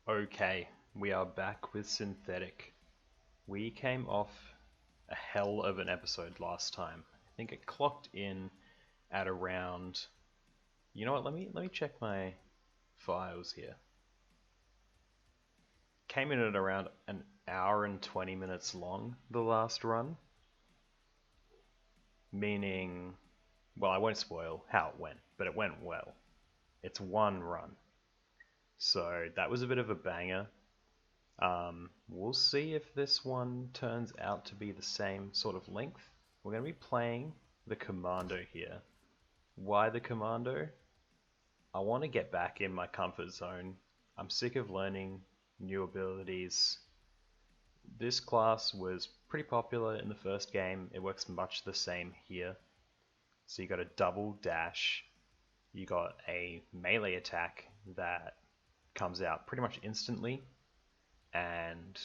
Okay, we are back with Synthetik. We came off a hell of an episode last time. I think it clocked in at around. You know what? Let me check my files here. Came in at around an hour and 20 minutes long, the last run. Meaning, well, I won't spoil how it went, but it went well. It's one run. So that was a bit of a banger. We'll see if this one turns out to be the same sort of length. We're going to be playing the Commando here. Why the Commando? I want to get back in my comfort zone. I'm sick of learning new abilities. This class was pretty popular in the first game. It works much the same here. So you got a double dash. You got a melee attack that comes out pretty much instantly and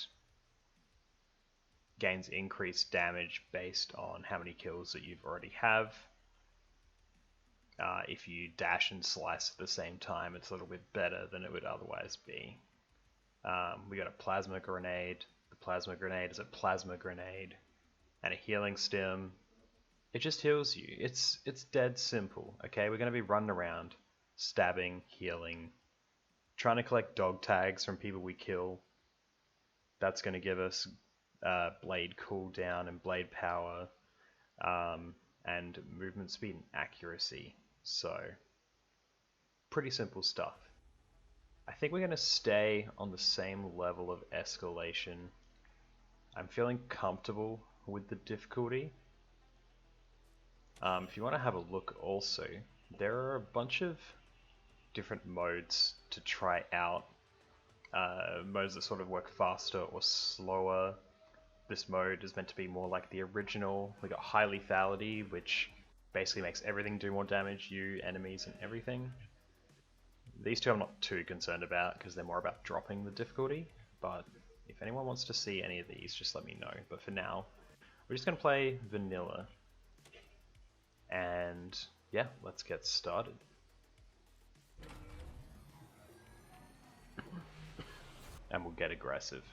gains increased damage based on how many kills that you've already have. If you dash and slice at the same time, it's a little bit better than it would otherwise be. We got a plasma grenade. The plasma grenade is a plasma grenade and a healing stim. It just heals you. It's dead simple. Okay, we're going to be running around, stabbing, healing, trying to collect dog tags from people we kill. That's going to give us blade cooldown and blade power, and movement speed and accuracy. So, pretty simple stuff. I think we're going to stay on the same level of escalation. I'm feeling comfortable with the difficulty. If you want to have a look also, there are a bunch of different modes to try out. Modes that sort of work faster or slower. This mode is meant to be more like the original. We got high lethality, which basically makes everything do more damage, you, enemies, and everything. These two I'm not too concerned about because they're more about dropping the difficulty, but if anyone wants to see any of these, just let me know. But for now, we're just going to play vanilla. And yeah, let's get started. And we'll get aggressive.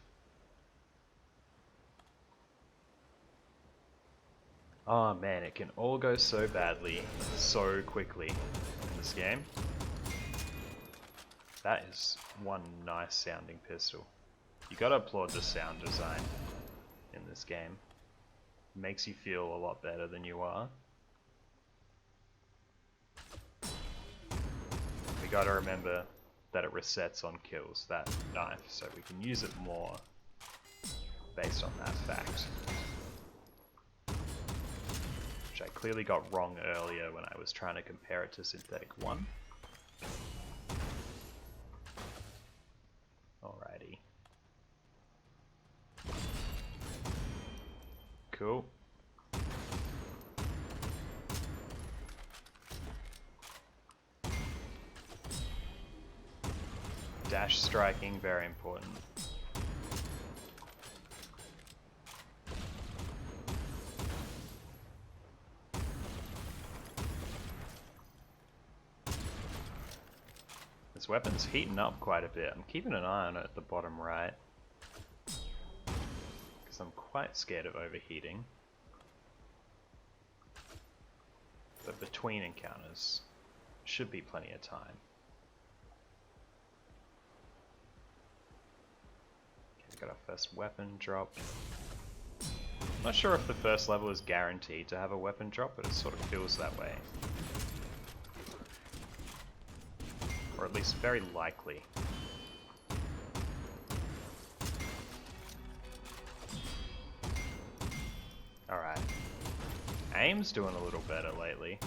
Oh man, it can all go so badly, so quickly in this game. That is one nice sounding pistol. You gotta applaud the sound design in this game. It makes you feel a lot better than you are. We gotta remember that it resets on kills, that knife, so we can use it more based on that fact. Which I clearly got wrong earlier when I was trying to compare it to Synthetik 1. Alrighty. Cool. Dash striking, very important. This weapon's heating up quite a bit. I'm keeping an eye on it at the bottom right, because I'm quite scared of overheating. But between encounters, should be plenty of time. Got our first weapon drop. I'm not sure if the first level is guaranteed to have a weapon drop, but it sort of feels that way. Or at least very likely. Alright. Aim's doing a little better lately.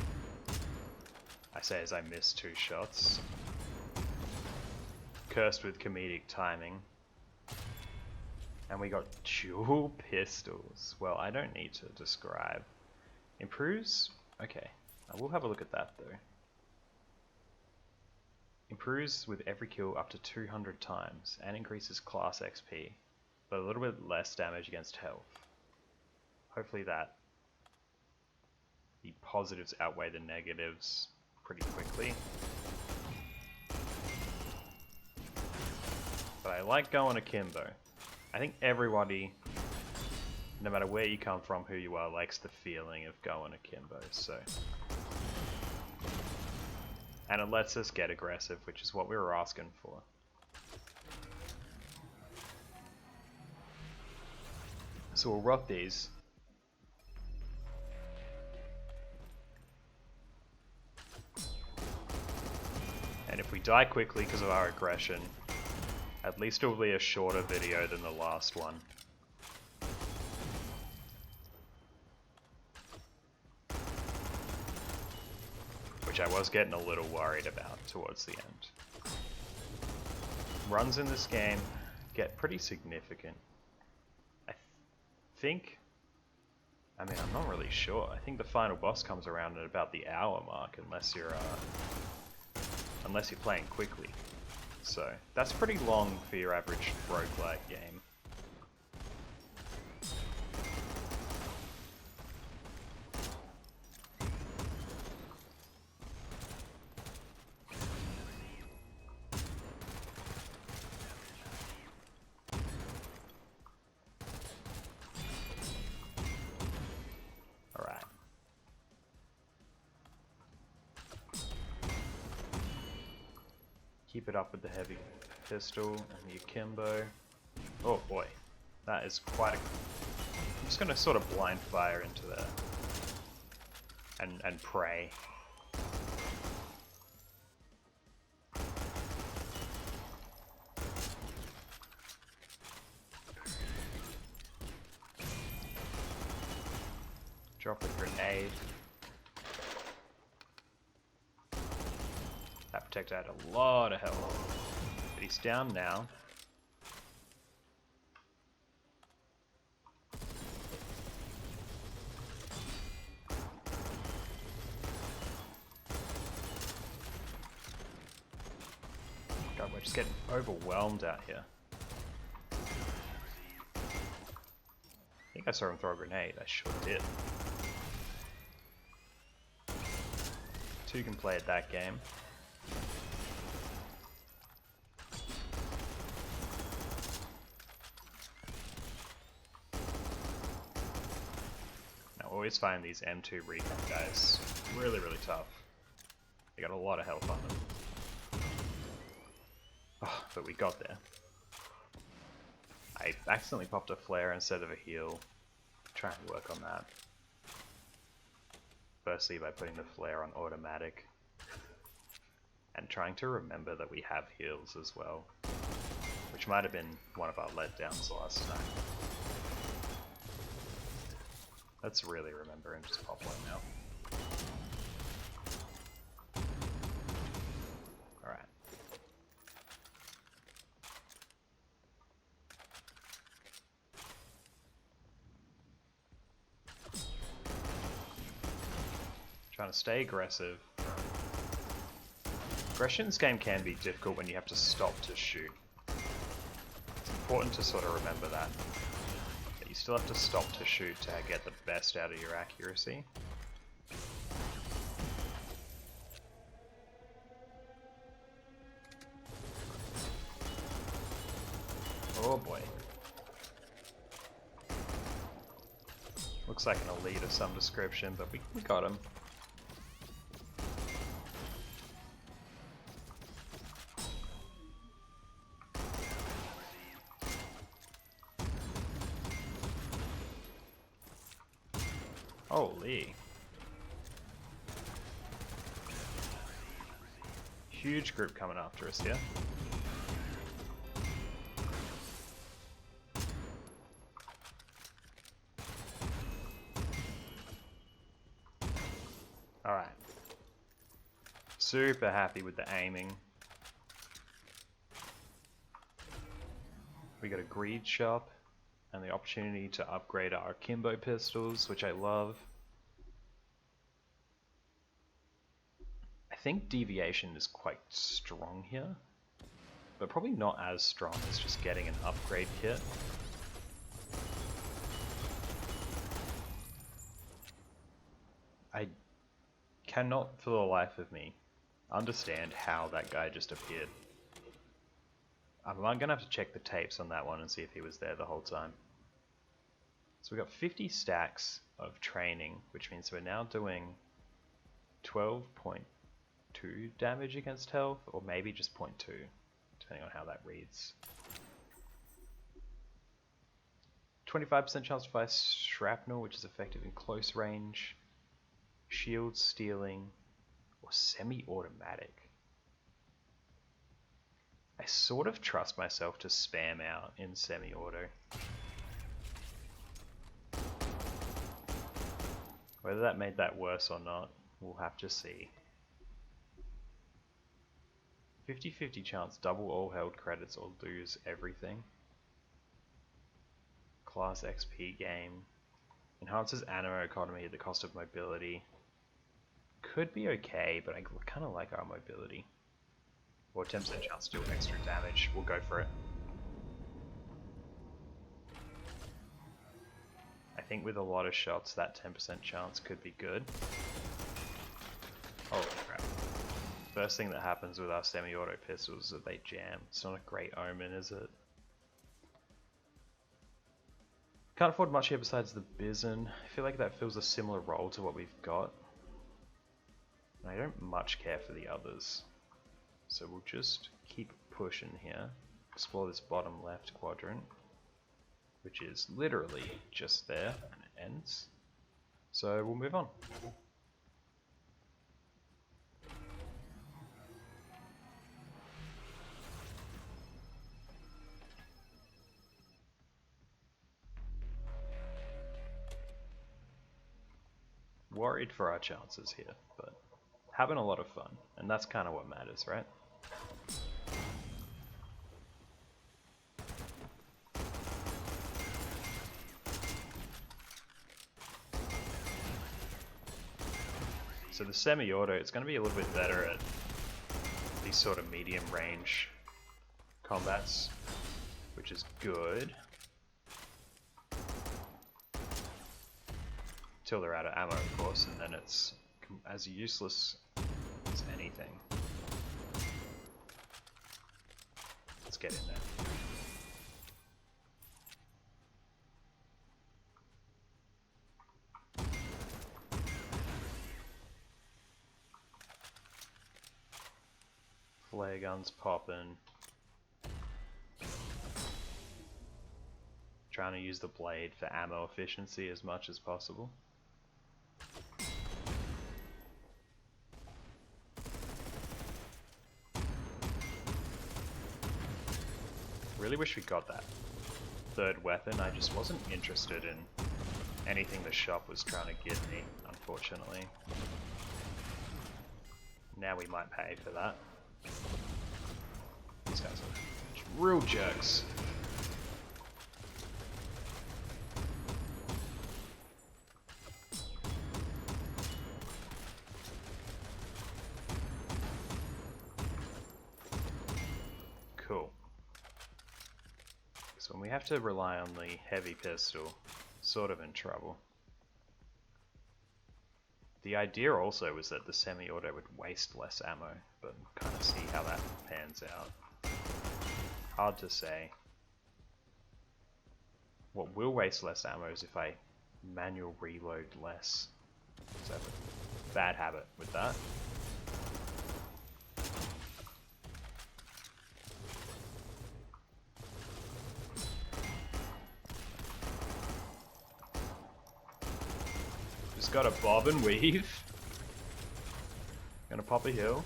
I say as I miss 2 shots. Cursed with comedic timing. And we got dual pistols. Well, I don't need to describe. Improves? Okay, I will have a look at that though. Improves with every kill up to 200 times and increases class XP, but a little bit less damage against health. Hopefully the positives outweigh the negatives pretty quickly. But I I like going Akimbo. I think everybody, no matter where you come from, who you are, likes the feeling of going Akimbo, so... And it lets us get aggressive, which is what we were asking for. So we'll rock these. And if we die quickly because of our aggression, at least it will be a shorter video than the last one. Which I was getting a little worried about towards the end. Runs in this game get pretty significant. I think... I mean, I'm not really sure. I think the final boss comes around at about the hour mark, unless you're playing quickly. So, that's pretty long for your average roguelike game. Keep it up with the heavy pistol and the Akimbo. Oh boy, that is quite a... I'm just going to sort of blind fire into there. And pray. Drop a grenade. That protector had a lot of health. But he's down now. God, we're just getting overwhelmed out here. I think I saw him throw a grenade. I sure did. Two can play at that game. Always find these M2 recon guys really, really tough. They got a lot of health on them. Oh, but we got there. I accidentally popped a flare instead of a heal. Try and work on that. Firstly by putting the flare on automatic. And trying to remember that we have heals as well. Which might have been one of our letdowns last time. Let's really remember and just pop one now. Alright. Trying to stay aggressive. Aggression in this game can be difficult when you have to stop to shoot. It's important to sort of remember that. You still have to stop to shoot to get the best out of your accuracy. Oh boy. Looks like an elite of some description, but we got him. Holy. Huge group coming after us here. Alright. Super happy with the aiming. We got a greed shop and the opportunity to upgrade our Akimbo pistols, which I love. I think deviation is quite strong here, but probably not as strong as just getting an upgrade kit. I cannot for the life of me understand how that guy just appeared. I'm going to have to check the tapes on that one and see if he was there the whole time. So we got 50 stacks of training, which means we're now doing 12.2 damage against health, or maybe just 0.2, depending on how that reads. 25% chance to fire shrapnel, which is effective in close range, shield stealing, or semi-automatic. I sort of trust myself to spam out in semi-auto. Whether that made that worse or not, we'll have to see. 50-50 chance, double all held credits or lose everything. Class XP game. Enhances ammo economy at the cost of mobility. Could be okay, but I kind of like our mobility. Or 10% chance to do extra damage. We'll go for it. I think with a lot of shots, that 10% chance could be good. Holy crap. First thing that happens with our semi-auto pistols is that they jam. It's not a great omen, is it? Can't afford much here besides the Bison. I feel like that fills a similar role to what we've got. And I don't much care for the others. So we'll just keep pushing here. Explore this bottom left quadrant, which is literally just there and it ends. So we'll move on. Worried for our chances here, but having a lot of fun, and that's kind of what matters, right? So the semi-auto, it's going to be a little bit better at these sort of medium range combats, which is good. Till they're out of ammo, of course, and then it's as useless as anything. Let's get in there. Flare guns popping. Trying to use the blade for ammo efficiency as much as possible. Really wish we got that third weapon. I just wasn't interested in anything the shop was trying to give me, unfortunately. Now we might pay for that. These guys are real jerks. Cool. So when we have to rely on the heavy pistol, sort of in trouble. The idea also was that the semi-auto would waste less ammo, but kind of see how that pans out. Hard to say. What will waste less ammo is if I manual reload less. So I have a bad habit with that. Just got a bob and weave. Gonna pop a hill.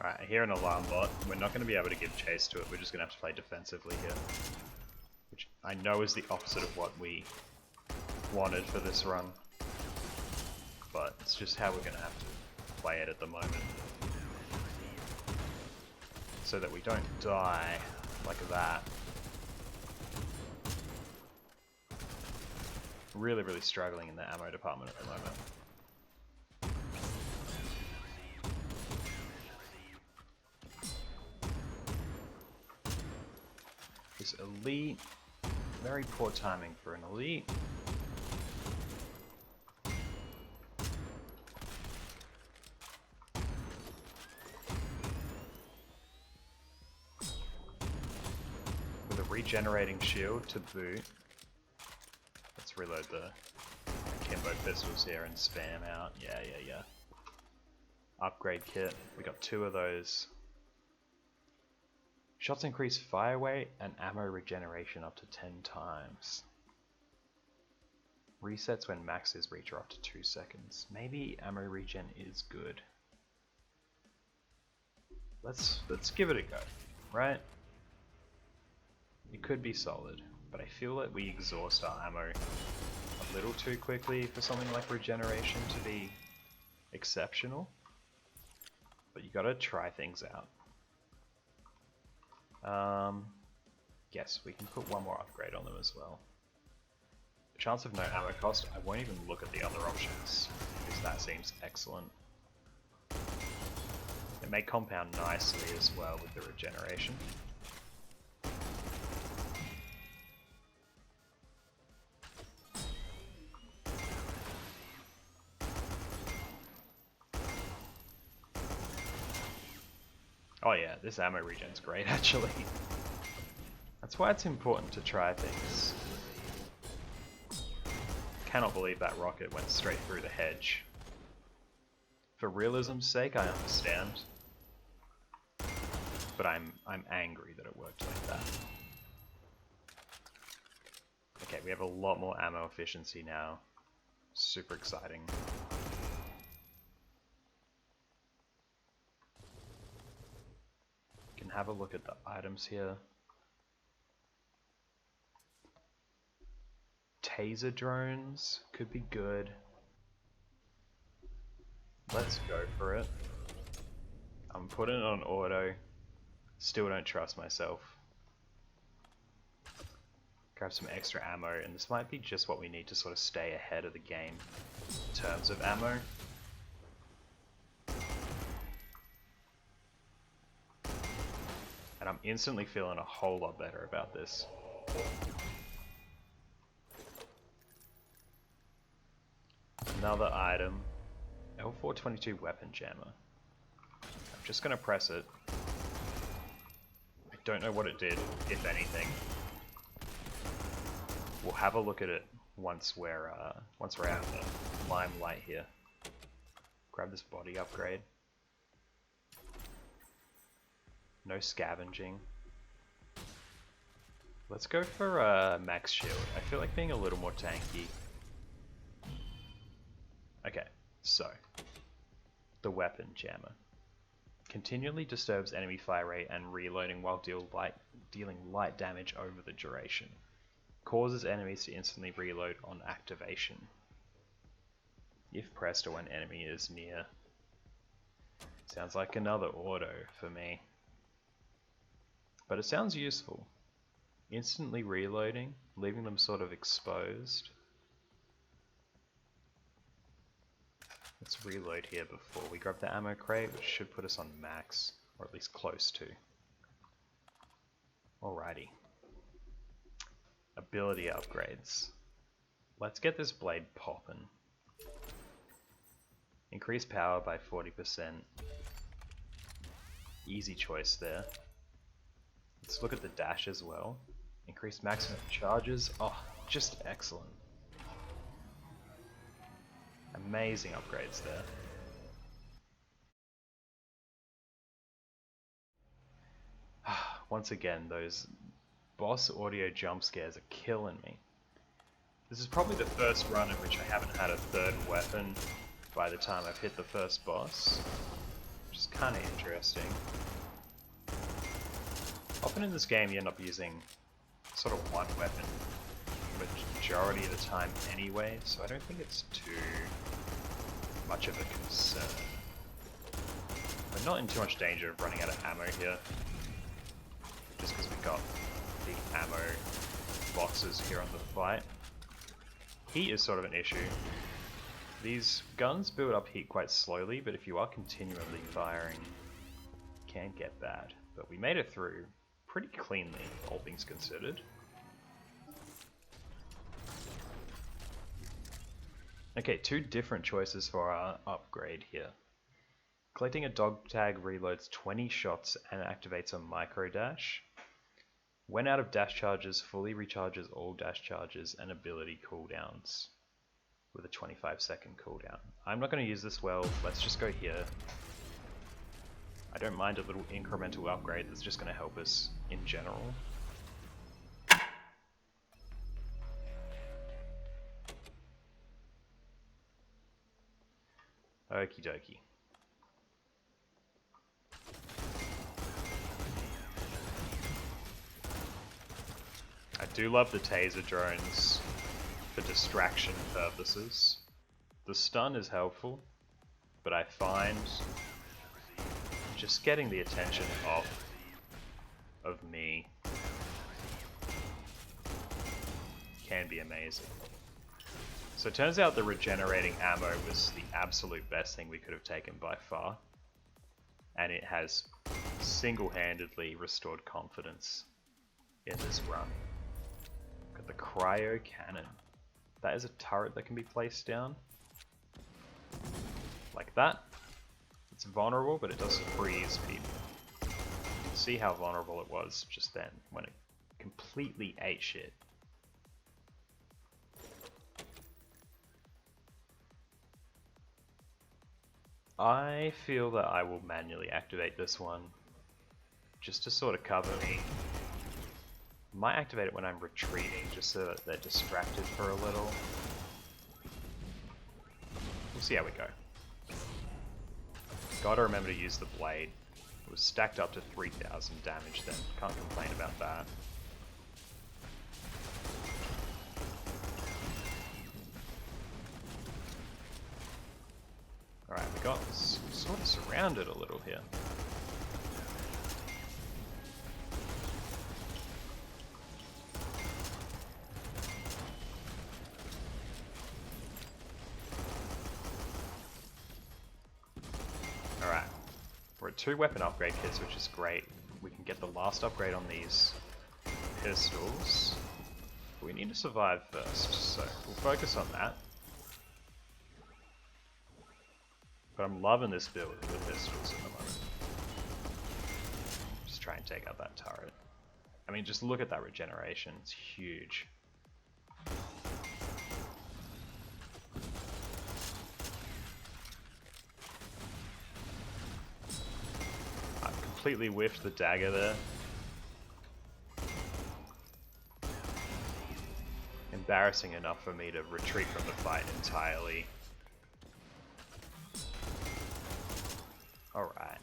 Alright, I hear an alarm bot. We're not going to be able to give chase to it, we're just going to have to play defensively here. Which I know is the opposite of what we wanted for this run. But it's just how we're going to have to play it at the moment. So that we don't die like that. Really, really struggling in the ammo department at the moment. This elite, very poor timing for an elite. With a regenerating shield to boot. Let's reload the Akimbo pistols here and spam out. Yeah. Upgrade kit. We got 2 of those. Shots increase fire rate and ammo regeneration up to 10 times. Resets when maxes reach are up to 2 seconds. Maybe ammo regen is good. Let's give it a go, right? It could be solid, but I feel that we exhaust our ammo a little too quickly for something like regeneration to be exceptional. But you gotta try things out. Yes, we can put one more upgrade on them as well. The chance of no ammo cost, I won't even look at the other options, because that seems excellent. It may compound nicely as well with the regeneration. Oh yeah, this ammo regen's great actually. That's why it's important to try things. Cannot believe that rocket went straight through the hedge. For realism's sake, I understand. But I'm angry that it worked like that. Okay, we have a lot more ammo efficiency now. Super exciting. Can have a look at the items here. Taser drones could be good. Let's go for it. I'm putting it on auto. Still don't trust myself. Grab some extra ammo, and this might be just what we need to sort of stay ahead of the game in terms of ammo. And I'm instantly feeling a whole lot better about this. Another item, L422 weapon jammer. I'm just going to press it. I don't know what it did, if anything. We'll have a look at it once we're out of the limelight here. Grab this body upgrade. No scavenging. Let's go for max shield. I feel like being a little more tanky. Okay, so the weapon jammer continually disturbs enemy fire rate and reloading while dealing light damage over the duration. Causes enemies to instantly reload on activation if pressed or when enemy is near. Sounds like another auto for me, but it sounds useful. Instantly reloading, leaving them sort of exposed. Let's reload here before we grab the ammo crate, which should put us on max, or at least close to. Alrighty. Ability upgrades. Let's get this blade poppin'. Increase power by 40%. Easy choice there. Let's look at the dash as well. Increase maximum charges. Oh, just excellent. Amazing upgrades there. Once again, those boss audio jump scares are killing me. This is probably the first run in which I haven't had a third weapon by the time I've hit the first boss, which is kind of interesting. Often in this game you end up using sort of one weapon the majority of the time anyway, so I don't think it's too much of a concern. We're not in too much danger of running out of ammo here, just because we've got big ammo boxes here on the fight. Heat is sort of an issue. These guns build up heat quite slowly, but if you are continually firing, it can get bad. But we made it through pretty cleanly, all things considered. Okay, two different choices for our upgrade here. Collecting a dog tag reloads 20 shots and activates a micro dash. When out of dash charges, fully recharges all dash charges and ability cooldowns with a 25-second cooldown. I'm not going to use this well, let's just go here. I don't mind a little incremental upgrade that's just going to help us in general. Okie dokie. I do love the taser drones for distraction purposes. The stun is helpful, but I find just getting the attention off of me can be amazing. So it turns out the regenerating ammo was the absolute best thing we could have taken by far, and it has single-handedly restored confidence in this run. Got the cryo cannon. That is a turret that can be placed down like that. It's vulnerable, but it does freeze people. See how vulnerable it was just then when it completely ate shit. I feel that I will manually activate this one just to sort of cover me. Might activate it when I'm retreating just so that they're distracted for a little. We'll see how we go. Gotta remember to use the blade. It was stacked up to 3,000 damage then. Can't complain about that. Alright, we got sort of surrounded a little here. Alright, we're at 2 weapon upgrade kits, which is great. We can get the last upgrade on these pistols. But we need to survive first, so we'll focus on that. But I'm loving this build with the pistols at the moment. Just try and take out that turret. I mean, just look at that regeneration, it's huge. I've completely whiffed the dagger there. Embarrassing enough for me to retreat from the fight entirely. Alright.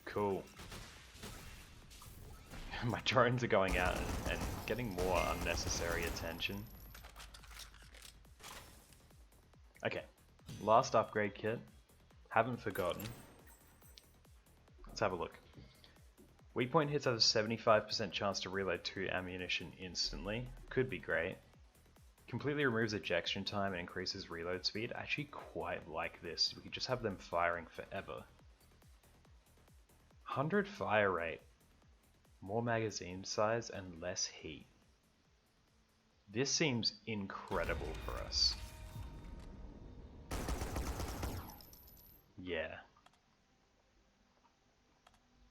Cool. My drones are going out and getting more unnecessary attention. Okay. Last upgrade kit. Haven't forgotten. Let's have a look. Weak point hits have a 75% chance to reload 2 ammunition instantly. Could be great. Completely removes ejection time and increases reload speed. I actually quite like this. We could just have them firing forever. 100 fire rate. More magazine size and less heat. This seems incredible for us. Yeah.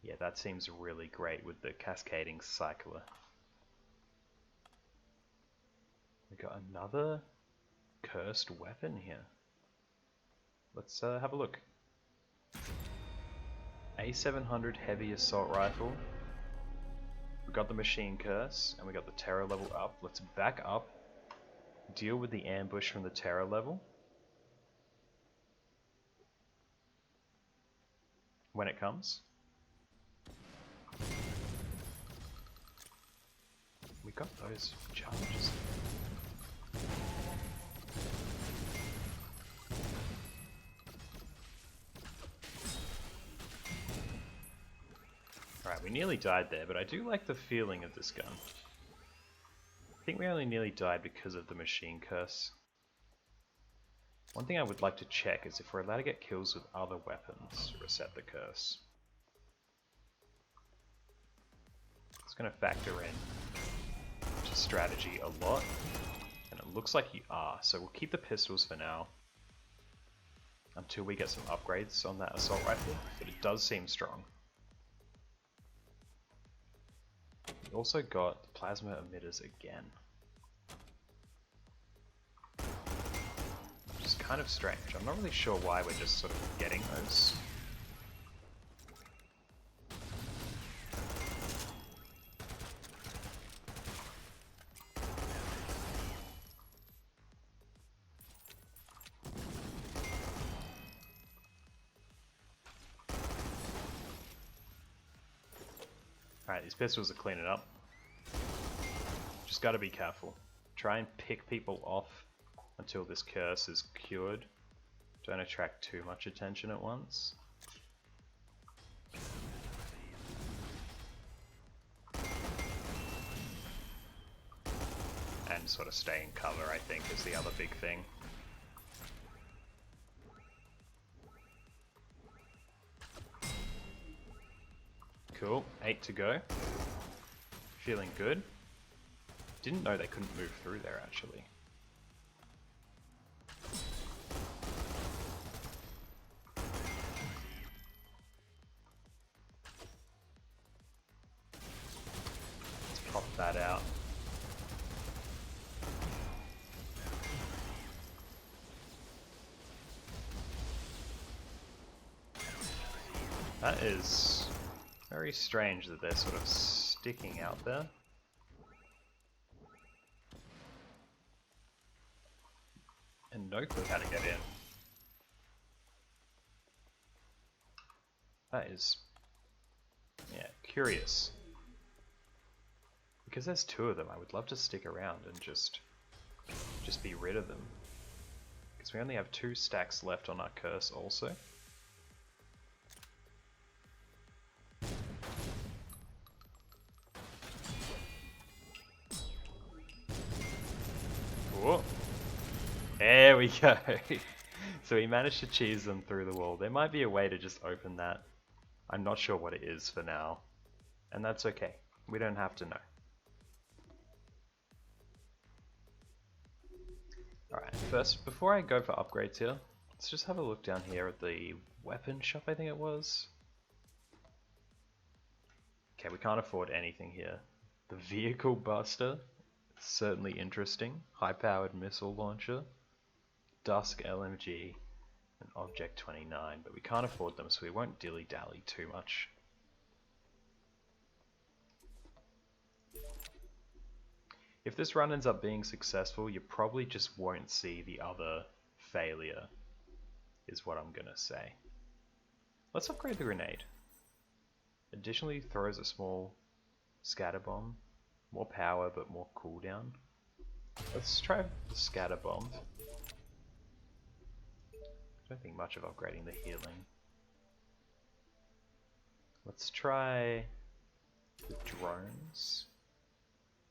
Yeah, that seems really great with the cascading cycler. We got another cursed weapon here. Let's have a look. A700 heavy assault rifle. We got the machine curse, and we got the terror level up. Let's back up, deal with the ambush from the terror level. When it comes. We got those charges. Alright, we nearly died there, but I do like the feeling of this gun. I think we only nearly died because of the machine curse. One thing I would like to check is if we're allowed to get kills with other weapons to reset the curse. It's going to factor in to strategy a lot, and it looks like you are, so we'll keep the pistols for now until we get some upgrades on that assault rifle, but it does seem strong. We also got the plasma emitters again, which is kind of strange. I'm not really sure why we're just sort of getting those. Alright, these pistols are cleaning up. Just gotta be careful. Try and pick people off until this curse is cured. Don't attract too much attention at once. And sort of stay in cover, I think, is the other big thing. Cool, 8 to go. Feeling good. Didn't know they couldn't move through there, actually. Let's pop that out. That is very strange that they're sort of sticking out there. And no clue how to get in. That is, yeah, curious. Because there's two of them, I would love to stick around and just be rid of them. Because we only have 2 stacks left on our curse also. Whoa. There we go. So we managed to cheese them through the wall. There might be a way to just open that. I'm not sure what it is for now. And that's okay. We don't have to know. Alright, first, before I go for upgrades here, let's just have a look down here at the weapon shop, I think it was. Okay, we can't afford anything here. The vehicle buster, certainly interesting. High-powered missile launcher, Dusk LMG, and Object 29, but we can't afford them, so we won't dilly-dally too much. If this run ends up being successful, you probably just won't see the other failure, is what I'm gonna say. Let's upgrade the grenade. Additionally, throws a small scatter bomb. More power, but more cooldown. Let's try the scatter bomb. I don't think much of upgrading the healing. Let's try the drones.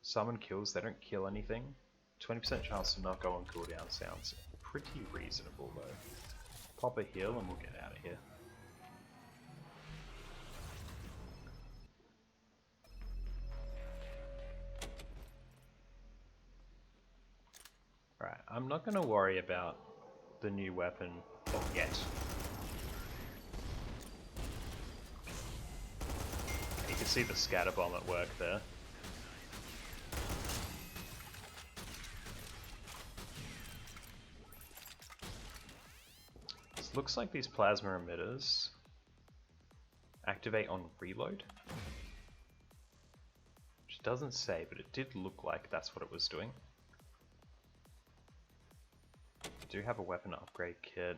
Summon kills, they don't kill anything. 20% chance to not go on cooldown sounds pretty reasonable though. Pop a heal and we'll get out of here. Alright, I'm not going to worry about the new weapon yet. You can see the scatter bomb at work there. This looks like these plasma emitters activate on reload. Which doesn't say, but it did look like that's what it was doing. Do have a weapon upgrade kit,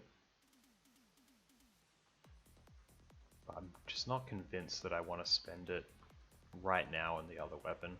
but I'm just not convinced that I want to spend it right now on the other weapon.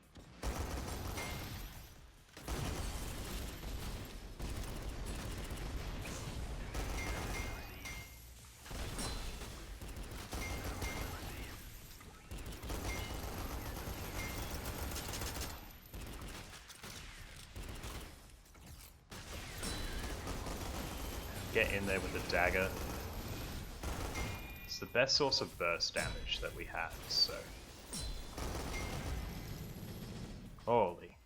Get in there with the dagger. It's the best source of burst damage that we have, so Holy.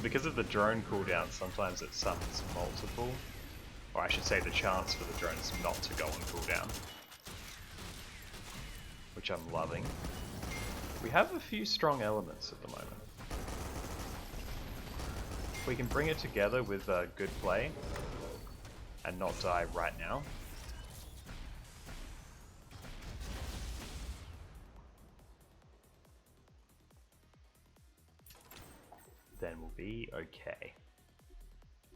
Because of the drone cooldown, sometimes it summons multiple. Or I should say the chance for the drones not to go on cooldown. Which I'm loving. We have a few strong elements at the moment. If we can bring it together with good play and not die right now. Then we'll be okay.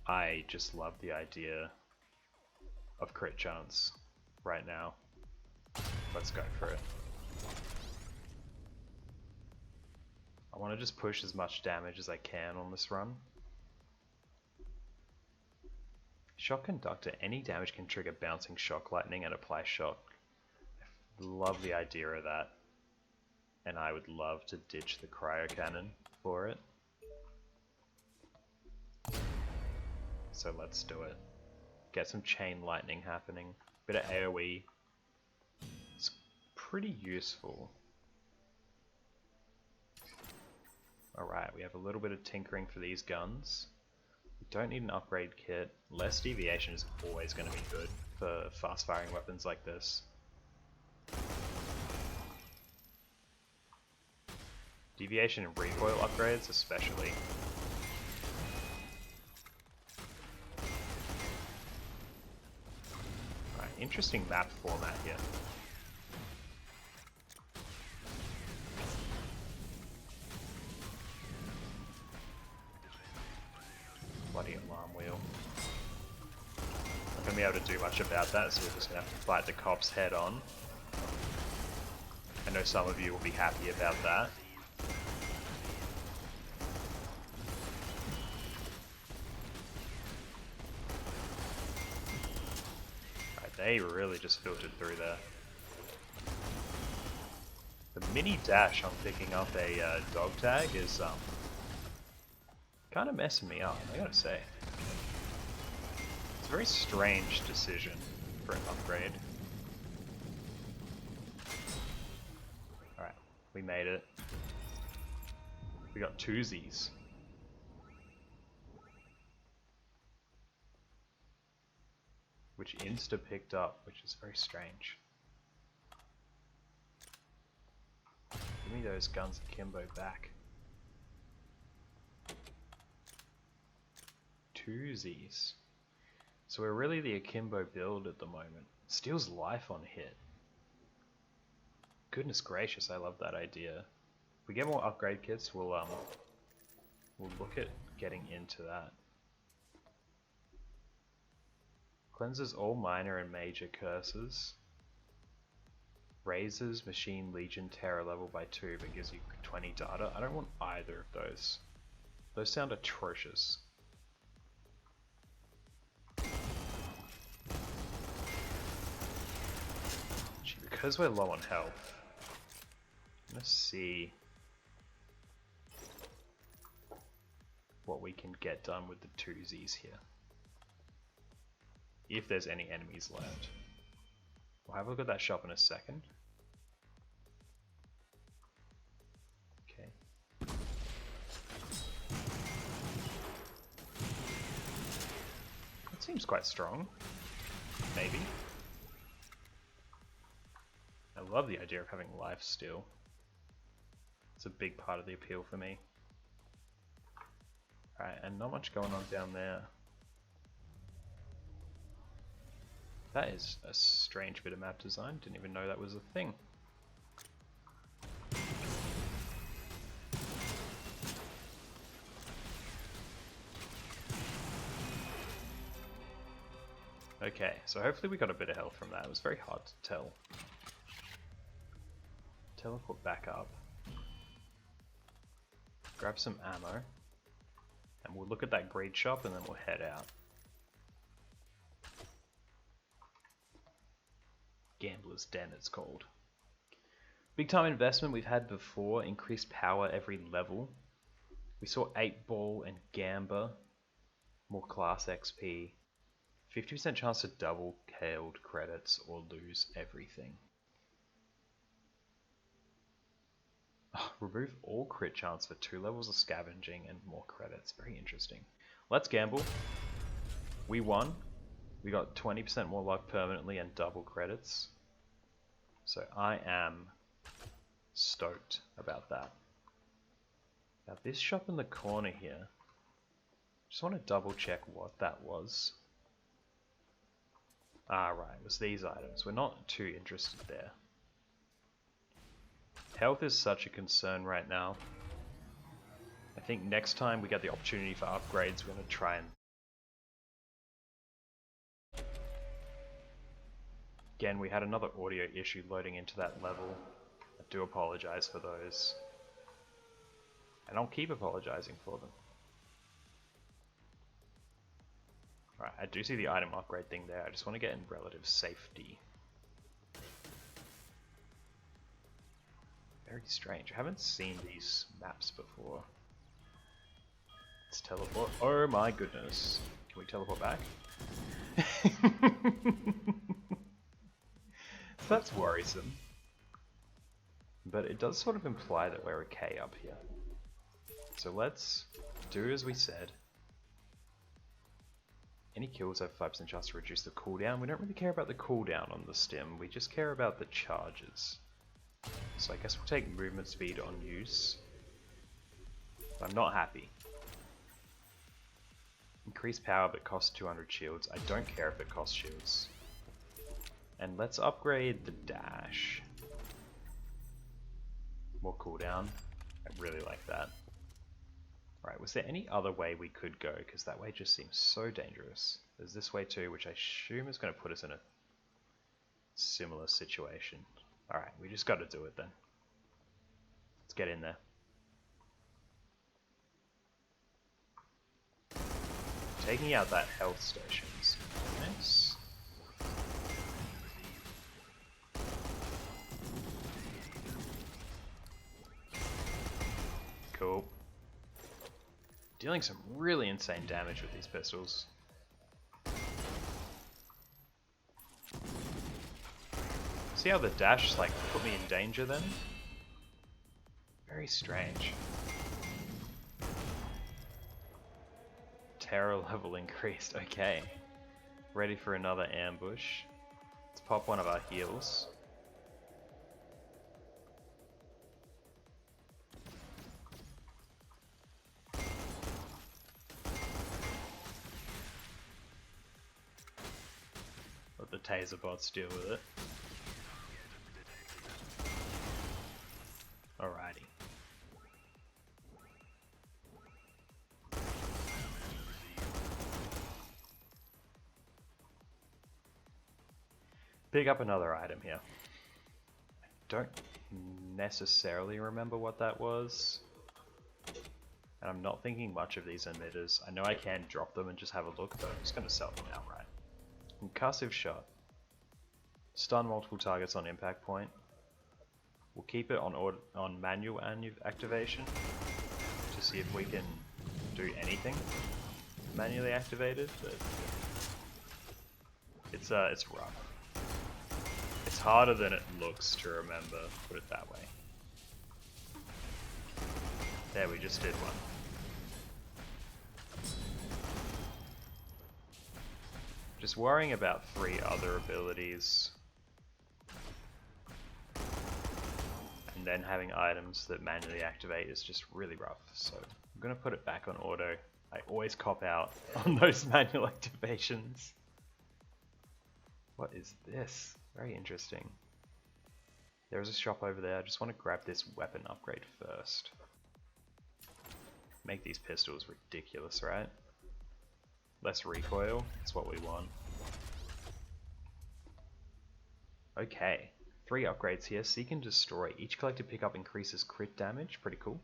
I just love the idea of crit chance right now. Let's go for it. I want to just push as much damage as I can on this run. Shock Conductor, any damage can trigger bouncing shock lightning and apply shock. I love the idea of that. And I would love to ditch the cryo cannon for it. So let's do it. Get some chain lightning happening. Bit of AoE. It's pretty useful. Alright, we have a little bit of tinkering for these guns. We don't need an upgrade kit. Less deviation is always going to be good for fast firing weapons like this. Deviation and recoil upgrades especially. Alright, interesting map format here. Bloody alarm wheel. Not going to be able to do much about that, so we're just going to have to fight the cops head on. I know some of you will be happy about that. Right, they really just filtered through there. The mini dash on picking up a dog tag is kind of messing me up, I gotta say. It's a very strange decision for an upgrade. Alright, we made it. We got twosies. Which insta picked up, which is very strange. Give me those guns Akimbo back. Twosies. So we're really the Akimbo build at the moment. Steals life on hit. Goodness gracious, I love that idea. If we get more upgrade kits, we'll look at getting into that. Cleanses all minor and major curses. Raises Machine Legion Terror level by 2 but gives you 20 data. I don't want either of those. Those sound atrocious. Because we're low on health, let's see what we can get done with the twosies here. If there's any enemies left. We'll have a look at that shop in a second. Okay. That seems quite strong. Maybe. I love the idea of having life steal. It's a big part of the appeal for me. Alright, and not much going on down there. That is a strange bit of map design, didn't even know that was a thing. Okay, so hopefully we got a bit of health from that. It was very hard to tell. Teleport back up. Grab some ammo. And we'll look at that greed shop and then we'll head out. Gambler's Den it's called. Big time investment we've had before, increased power every level. We saw 8 Ball and Gamba, more class XP, 50% chance to double held credits or lose everything. Oh, remove all crit chance for 2 levels of scavenging and more credits. Very interesting. Let's gamble. We won. We got 20% more luck permanently and double credits. So I am stoked about that. Now this shop in the corner here, just want to double check what that was. Ah right, it was these items. We're not too interested there. Health is such a concern right now. I think next time we get the opportunity for upgrades, we're going to try and... Again, we had another audio issue loading into that level. I do apologize for those. And I'll keep apologizing for them. Alright, I do see the item upgrade thing there. I just want to get in relative safety. Very strange. I haven't seen these maps before. Let's teleport. Oh my goodness. Can we teleport back? That's worrisome. But it does sort of imply that we're okay up here. So let's do as we said. Any kills have 5% chance to reduce the cooldown. We don't really care about the cooldown on the stim, we just care about the charges. So I guess we'll take movement speed on use. I'm not happy. Increase power but costs 200 shields. I don't care if it costs shields. And let's upgrade the dash. More cooldown. I really like that. Right, was there any other way we could go? Because that way just seems so dangerous. There's this way too, which I assume is going to put us in a similar situation. Alright, we just got to do it then. Let's get in there. Taking out that health station's nice. Cool. Dealing some really insane damage with these pistols. See how the dash like put me in danger then? Very strange. Terror level increased, okay. Ready for another ambush. Let's pop one of our heals. Let the taser bots deal with it. Alrighty. Pick up another item here. I don't necessarily remember what that was. And I'm not thinking much of these emitters. I know I can drop them and just have a look, but I'm just going to sell them outright. Concussive shot. Stun multiple targets on impact point. We'll keep it on manual activation to see if we can do anything manually activated, but it's rough. It's harder than it looks to remember, put it that way. There, we just did one. Just worrying about 3 other abilities. And then having items that manually activate is just really rough. So I'm going to put it back on auto. I always cop out on those manual activations. What is this? Very interesting. There is a shop over there. I just want to grab this weapon upgrade first. Make these pistols ridiculous, right? Less recoil, that's what we want. Okay, 3 upgrades here. Seek and Destroy. Each collected pickup increases crit damage, pretty cool.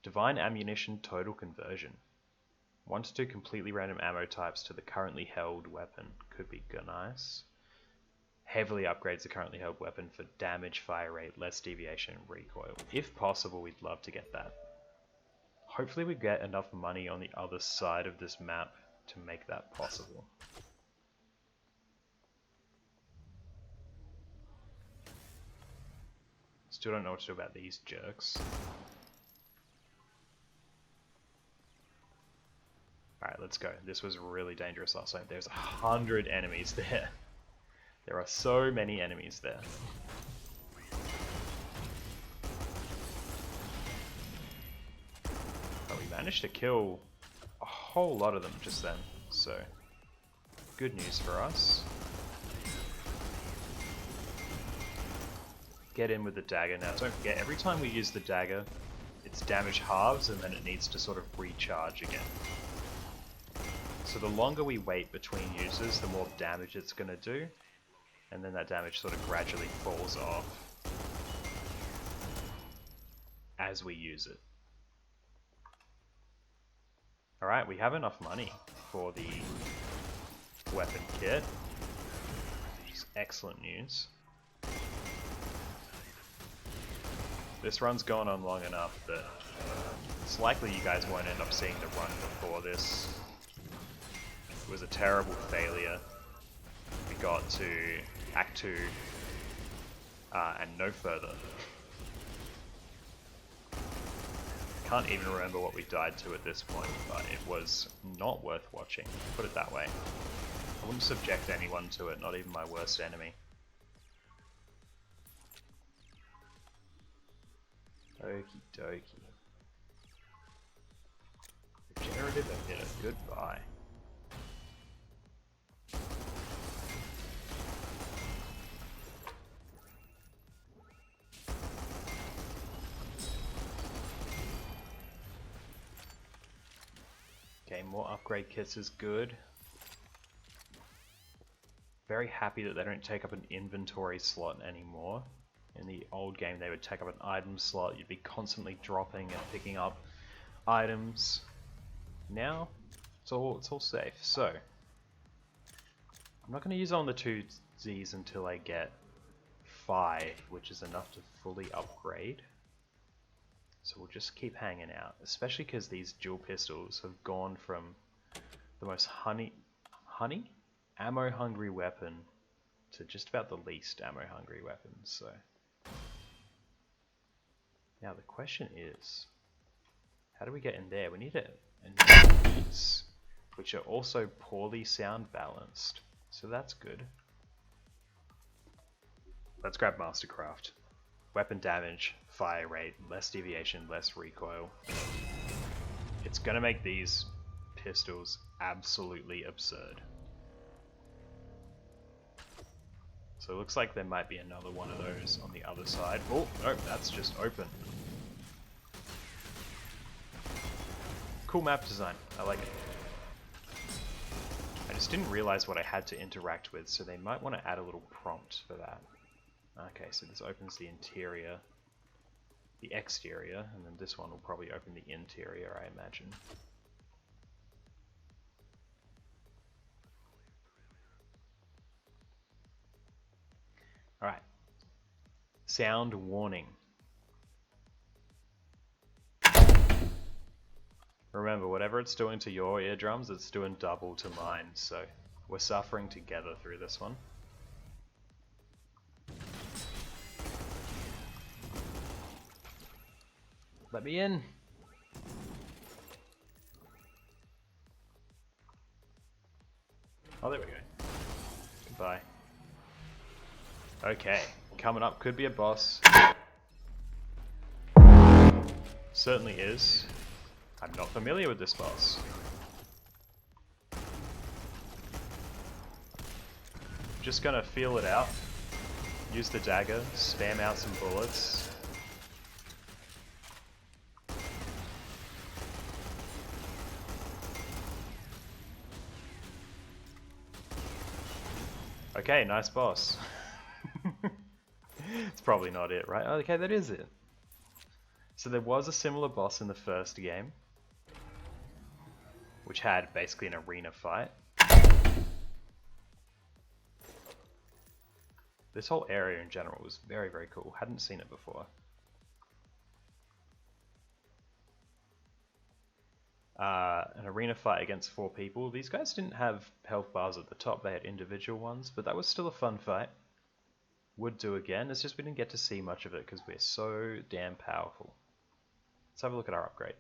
Divine Ammunition Total Conversion. 1 to 2 completely random ammo types to the currently held weapon. Could be nice. Heavily upgrades the currently held weapon for damage, fire rate, less deviation, and recoil. If possible, we'd love to get that. Hopefully we get enough money on the other side of this map to make that possible. Still don't know what to do about these jerks. Alright, let's go. This was really dangerous last time. There's 100 enemies there. There are so many enemies there. But we managed to kill a whole lot of them just then, so good news for us. Get in with the dagger. Now don't forget, every time we use the dagger, its damage halves and then it needs to sort of recharge again. So the longer we wait between uses, the more damage it's going to do, and then that damage sort of gradually falls off as we use it. Alright, we have enough money for the weapon kit, which is excellent news. This run's gone on long enough that it's likely you guys won't end up seeing the run before this. It was a terrible failure. We got to Act 2 and no further. Can't even remember what we died to at this point, but it was not worth watching, put it that way. I wouldn't subject anyone to it, not even my worst enemy. Okie dokie. Regenerative emitter, goodbye. Okay, more upgrade kits is good. Very happy that they don't take up an inventory slot anymore. In the old game they would take up an item slot, you'd be constantly dropping and picking up items. Now, it's all safe. So, I'm not going to use it on the 2Zs until I get 5, which is enough to fully upgrade. So we'll just keep hanging out, especially because these dual pistols have gone from the most ammo-hungry weapon to just about the least ammo-hungry weapon. So now the question is, how do we get in there? We need these, which are also poorly sound balanced, so that's good. Let's grab Mastercraft. Weapon damage, fire rate, less deviation, less recoil. It's gonna make these pistols absolutely absurd. So it looks like there might be another one of those on the other side. Oh, no, that's just open. Cool map design, I like it. I just didn't realize what I had to interact with, so they might want to add a little prompt for that. Okay, so this opens the interior, the exterior, and then this one will probably open the interior, I imagine. Alright. Sound warning. Remember, whatever it's doing to your eardrums, it's doing double to mine, so we're suffering together through this one. Let me in! Oh, there we go. Goodbye. Okay, coming up could be a boss. Certainly is. I'm not familiar with this boss. Just gonna feel it out. Use the dagger, spam out some bullets. Okay, nice boss. It's probably not it, right? Okay, that is it. So there was a similar boss in the first game, which had basically an arena fight. This whole area in general was very, very cool. Hadn't seen it before. An arena fight against 4 people. These guys didn't have health bars at the top, they had individual ones, but that was still a fun fight. would do again. It's just we didn't get to see much of it because we're so damn powerful. Let's have a look at our upgrade.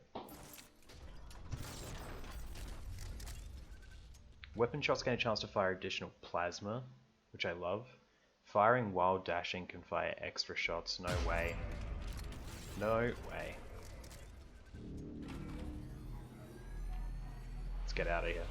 Weapon shots gain a chance to fire additional plasma, which I love. Firing while dashing can fire extra shots. No way. No way. Let's get out of here.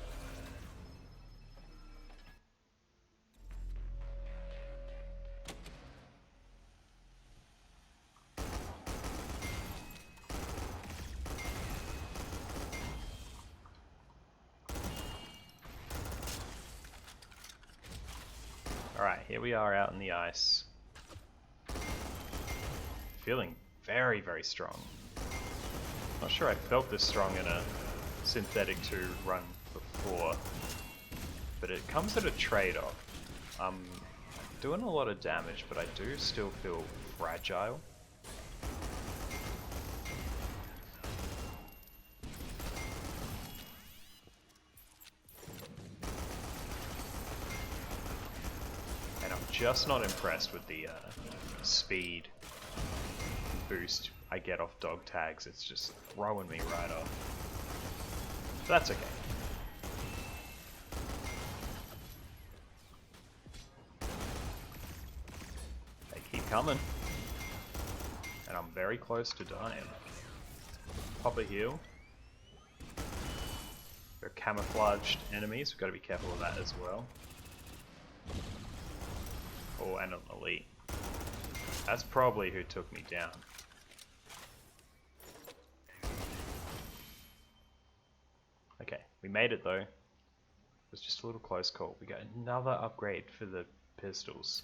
Alright, here we are out in the ice. Feeling very, very strong. Not sure I felt this strong in a Synthetik 2 run before, but it comes at a trade-off. I'm doing a lot of damage, but I do still feel fragile. Just not impressed with the speed boost I get off dog tags. It's just throwing me right off. But that's okay. They keep coming. And I'm very close to dying. Pop a heal. They're camouflaged enemies, we've got to be careful of that as well. Oh, and an elite. That's probably who took me down. Okay, we made it though. It was just a little close call. We got another upgrade for the pistols.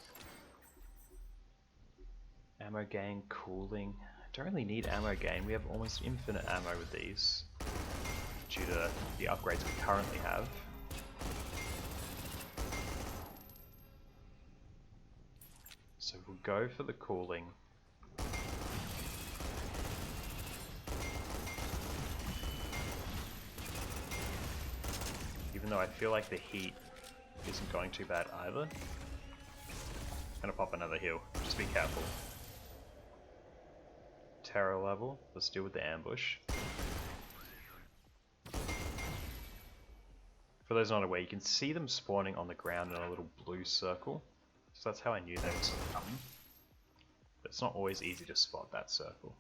Ammo gain, cooling. I don't really need ammo gain. We have almost infinite ammo with these, due to the upgrades we currently have. So we'll go for the cooling. Even though I feel like the heat isn't going too bad either. I'm gonna pop another heal, just be careful. Terror level, let's deal with the ambush. For those not aware, you can see them spawning on the ground in a little blue circle. So that's how I knew they were coming. But it's not always easy to spot that circle.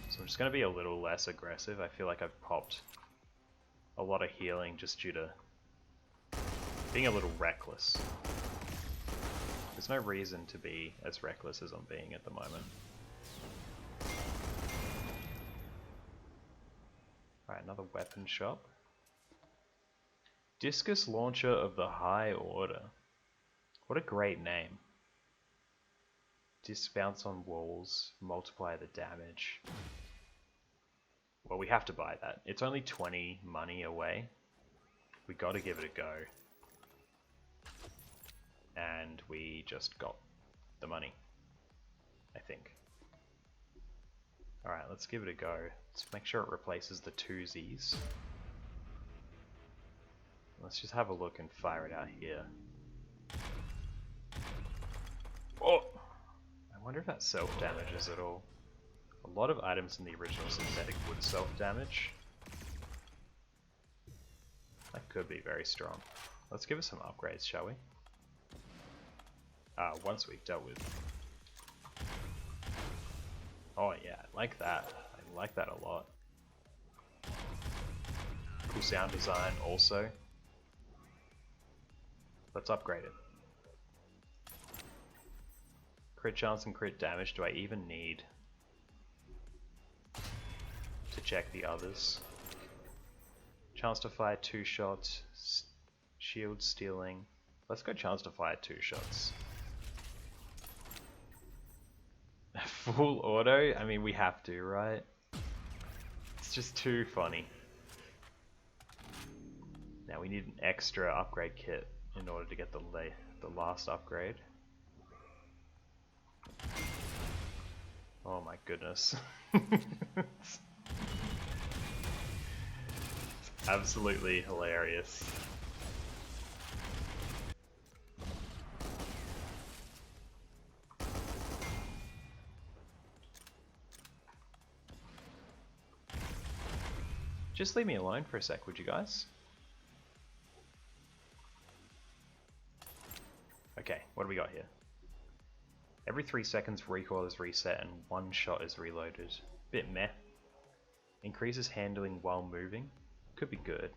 So I'm just going to be a little less aggressive. I feel like I've popped a lot of healing just due to being a little reckless. There's no reason to be as reckless as I'm being at the moment. Alright, another weapon shop. Discus Launcher of the High Order. What a great name. Disc bounce on walls, multiply the damage. Well, we have to buy that. It's only 20 money away. We gotta give it a go. And we just got the money, I think. Alright, let's give it a go. Let's make sure it replaces the 2Zs. Let's just have a look and fire it out here. Oh! I wonder if that self-damages at all. A lot of items in the original Synthetik would self-damage. That could be very strong. Let's give it some upgrades, shall we? Once we've dealt with... Oh yeah, I like that. I like that a lot. Cool sound design also. Let's upgrade it. Crit chance and crit damage, do I even need to check the others? Chance to fire 2 shots, shield stealing. Let's go chance to fire 2 shots. Full auto? I mean, we have to, right? It's just too funny. Now we need an extra upgrade kit in order to get the last upgrade. Oh my goodness. It's absolutely hilarious. Just leave me alone for a sec, would you guys? Okay, what do we got here? Every 3 seconds recoil is reset and 1 shot is reloaded. Bit meh. Increases handling while moving. Could be good.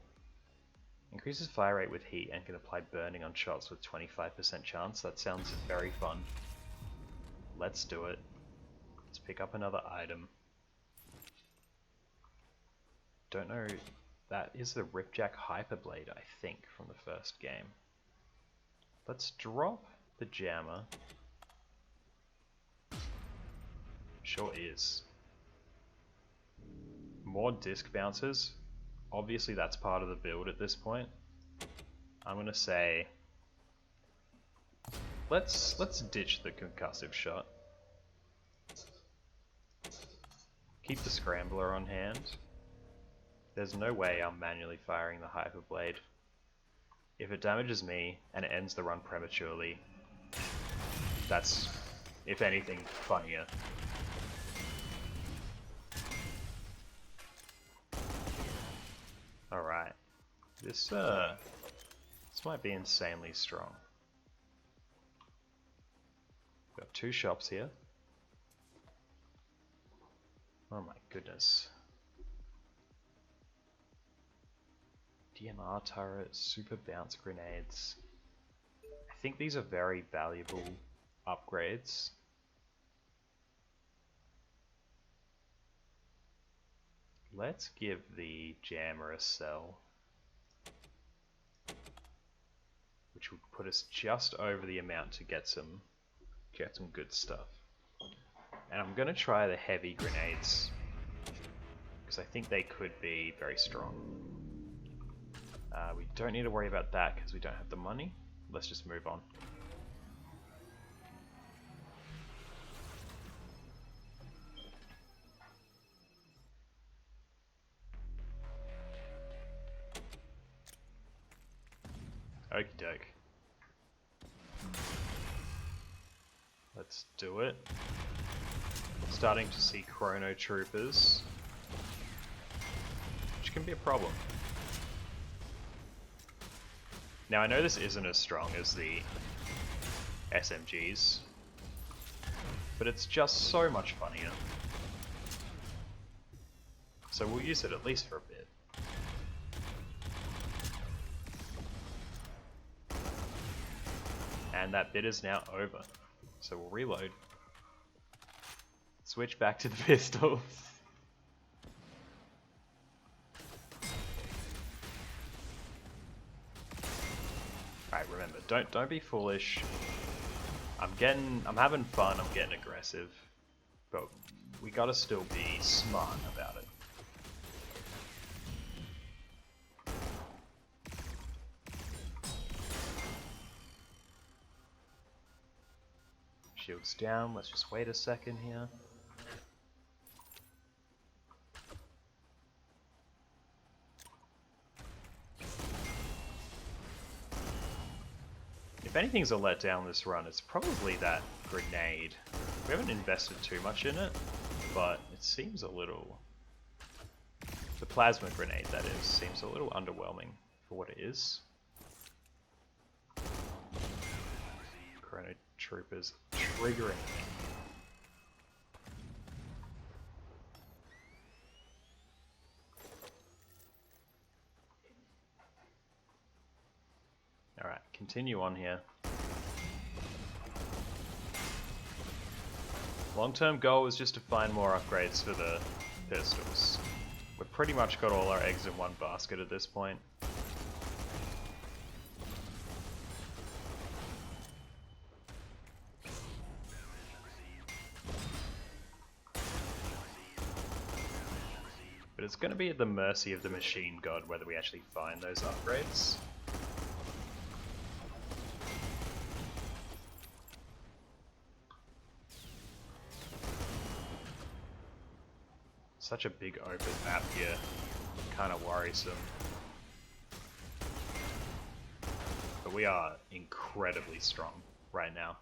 Increases fire rate with heat and can apply burning on shots with 25% chance. That sounds very fun. Let's do it. Let's pick up another item. Don't know. That is the Ripjack Hyperblade, I think, from the first game. Let's drop the jammer. Sure is. More disc bounces. Obviously that's part of the build at this point. I'm gonna say let's ditch the concussive shot. Keep the scrambler on hand. There's no way I'm manually firing the Hyperblade. If it damages me and it ends the run prematurely, that's, if anything, funnier. Alright. This might be insanely strong. We've got 2 shops here. Oh my goodness. DMR turret, super bounce grenades. I think these are very valuable upgrades. Let's give the jammer a sell, which would put us just over the amount to get some good stuff. And I'm gonna try the heavy grenades because I think they could be very strong. We don't need to worry about that because we don't have the money. Let's just move on. Okie doke. Let's do it. Starting to see chrono troopers, which can be a problem. Now I know this isn't as strong as the SMGs, but it's just so much funnier. So we'll use it at least for a bit. And that bit is now over. So we'll reload. Switch back to the pistols. Alright, remember, don't be foolish. I'm having fun, I'm getting aggressive. But we gotta still be smart about it. Shields down, let's just wait a second here. If anything's a letdown this run, it's probably that grenade. We haven't invested too much in it, but it seems a little... The plasma grenade, that is, seems a little underwhelming for what it is. Chrono troopers triggering me. Alright, continue on here. Long-term goal is just to find more upgrades for the pistols. We've pretty much got all our eggs in one basket at this point. But it's going to be at the mercy of the machine god whether we actually find those upgrades. Such a big open map here, kind of worrisome. But we are incredibly strong right now.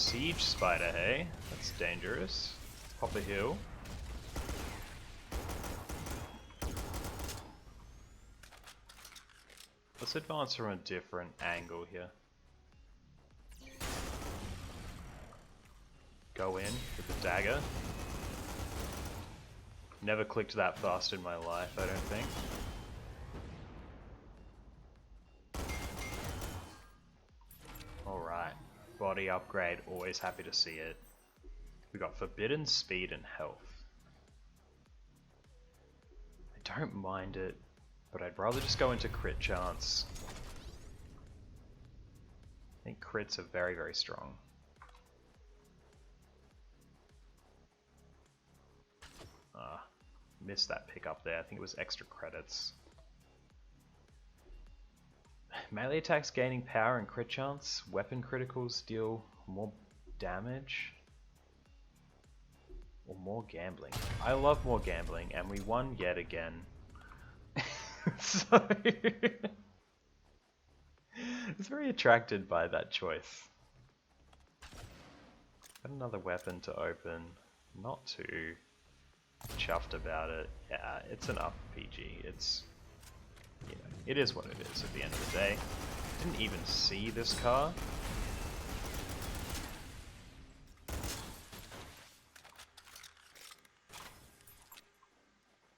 Siege spider, hey? That's dangerous. Pop a heal. Let's advance from a different angle here. Go in with the dagger. Never clicked that fast in my life, I don't think. Alright. Body upgrade, always happy to see it. We got forbidden speed and health. I don't mind it, but I'd rather just go into crit chance. I think crits are very, very strong. Missed that pick up there. I think it was extra credits. Melee attacks gaining power and crit chance. Weapon criticals deal more damage. Or more gambling. I love more gambling, and we won yet again. So I was very attracted by that choice. Got another weapon to open. Not too chuffed about it. Yeah, it's an RPG. It's, you know, it is what it is at the end of the day. Didn't even see this car.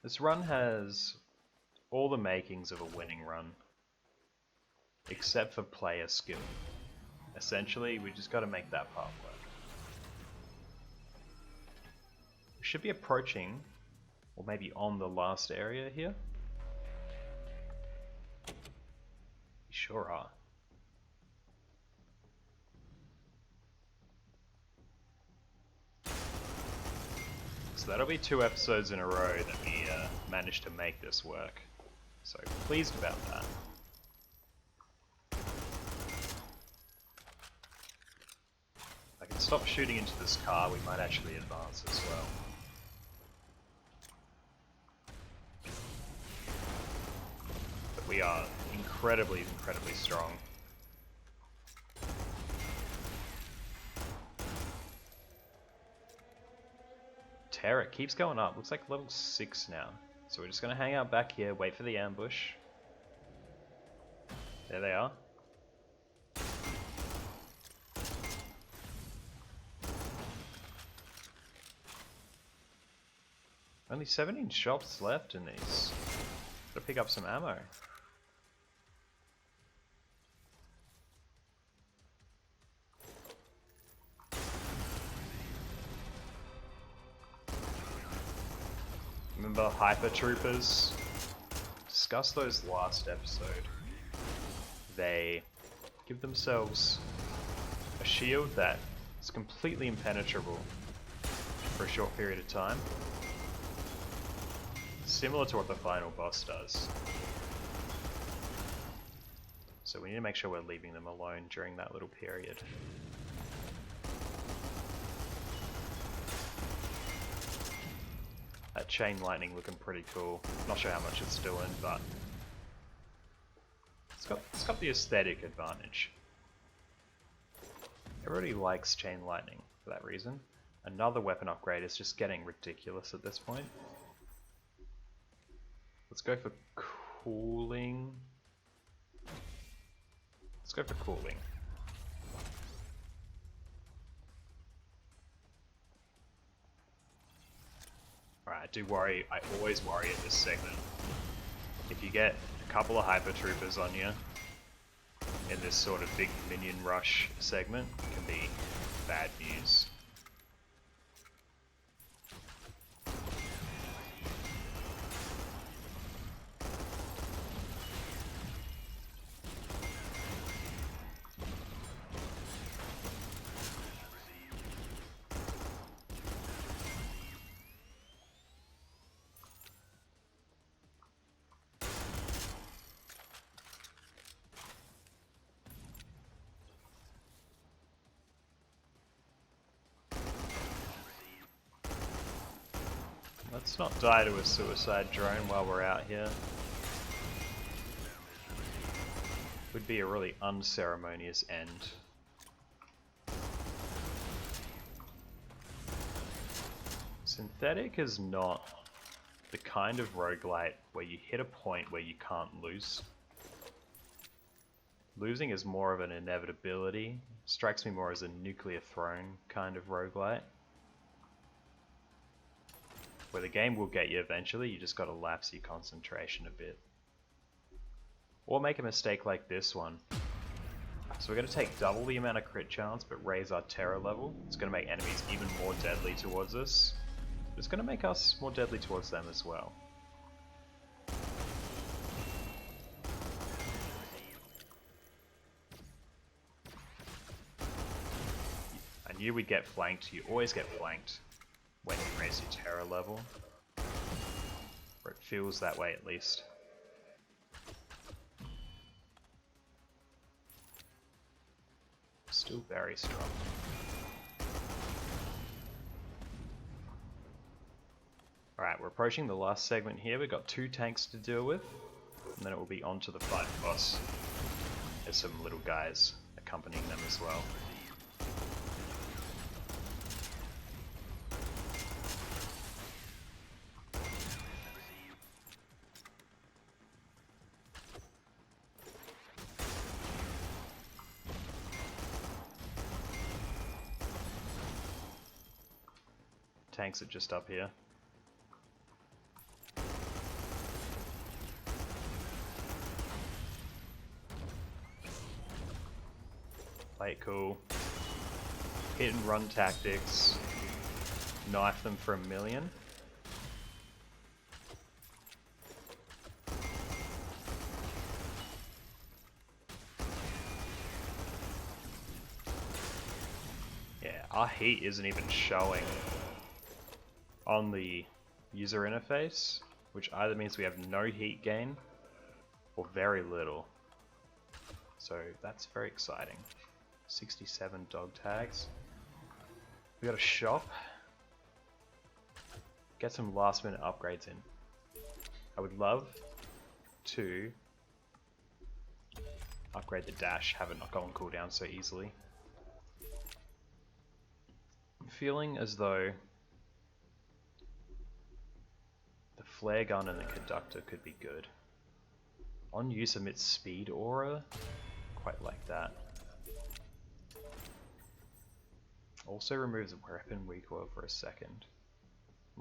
This run has all the makings of a winning run, except for player skill. Essentially, we just got to make that part work. We should be approaching, or maybe on the last area here. We sure are. So that'll be 2 episodes in a row that we managed to make this work. So pleased about that. If I can stop shooting into this car, we might actually advance as well. But we are incredibly, incredibly strong. Terror keeps going up. Looks like level 6 now. So we're just going to hang out back here, wait for the ambush. There they are. Only 17 shops left in these. Gotta pick up some ammo. Remember Hyper Troopers? Discussed those last episode. They give themselves a shield that is completely impenetrable for a short period of time. Similar to what the final boss does. So we need to make sure we're leaving them alone during that little period. That chain lightning looking pretty cool. Not sure how much it's doing, but it's got the aesthetic advantage. Everybody likes chain lightning for that reason. Another weapon upgrade is just getting ridiculous at this point. Let's go for cooling. Let's go for cooling. Alright, I always worry at this segment. If you get a couple of Hyper Troopers on you in this sort of big minion rush segment, it can be bad news. Let's not die to a suicide drone while we're out here. Would be a really unceremonious end. Synthetik is not the kind of roguelite where you hit a point where you can't lose. Losing is more of an inevitability. Strikes me more as a nuclear throne kind of roguelite, where the game will get you eventually, you just gotta lapse your concentration a bit. Or make a mistake like this one. So we're going to take double the amount of crit chance but raise our terror level. It's going to make enemies even more deadly towards us. It's going to make us more deadly towards them as well. I knew we'd get flanked. You always get flanked when you raise your terror level. Or it feels that way at least. Still very strong. Alright, we're approaching the last segment here. We've got 2 tanks to deal with, and then it will be on to the fight boss. There's some little guys accompanying them as well. Tanks are just up here. Play it cool. Hit and run tactics. Knife them for 1,000,000. Yeah, our heat isn't even showing on the user interface, which either means we have no heat gain or very little. So that's very exciting. 67 dog tags. We got a shop. Get some last minute upgrades in. I would love to upgrade the dash, have it not go on cooldown so easily. I'm feeling as though the flare gun and the conductor could be good. On use emits speed aura. Quite like that. Also removes weapon recoil for a second.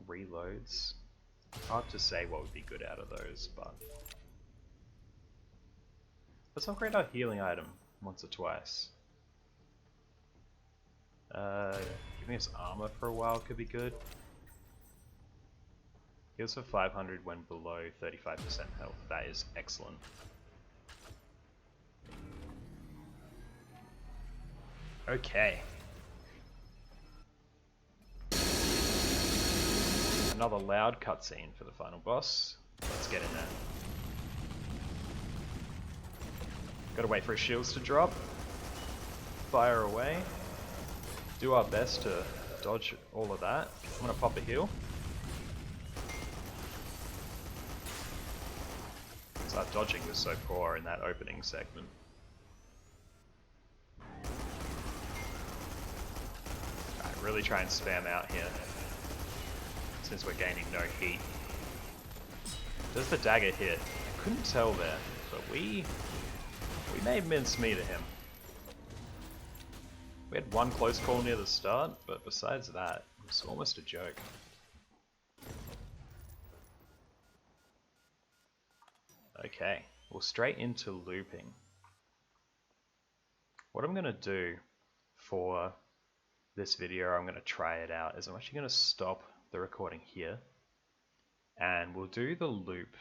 Reloads. Hard to say what would be good out of those, but let's upgrade our healing item once or twice. Giving us armor for a while could be good. Heals for 500 when below 35% health. That is excellent. Okay. Another loud cutscene for the final boss. Let's get in there. Gotta wait for his shields to drop. Fire away. Do our best to dodge all of that. I'm gonna pop a heal. Our dodging was so poor in that opening segment. Alright, really try and spam out here, since we're gaining no heat. Does the dagger hit? I couldn't tell there, but we made mincemeat of him. We had one close call near the start, but besides that, it was almost a joke. Okay, well, straight into looping. What I'm going to do for this video, I'm going to try it out, is I'm actually going to stop the recording here, and we'll do the loop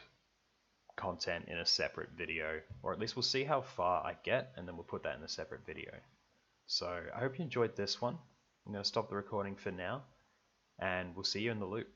content in a separate video, or at least we'll see how far I get, and then we'll put that in a separate video. So I hope you enjoyed this one. I'm going to stop the recording for now, and we'll see you in the loop.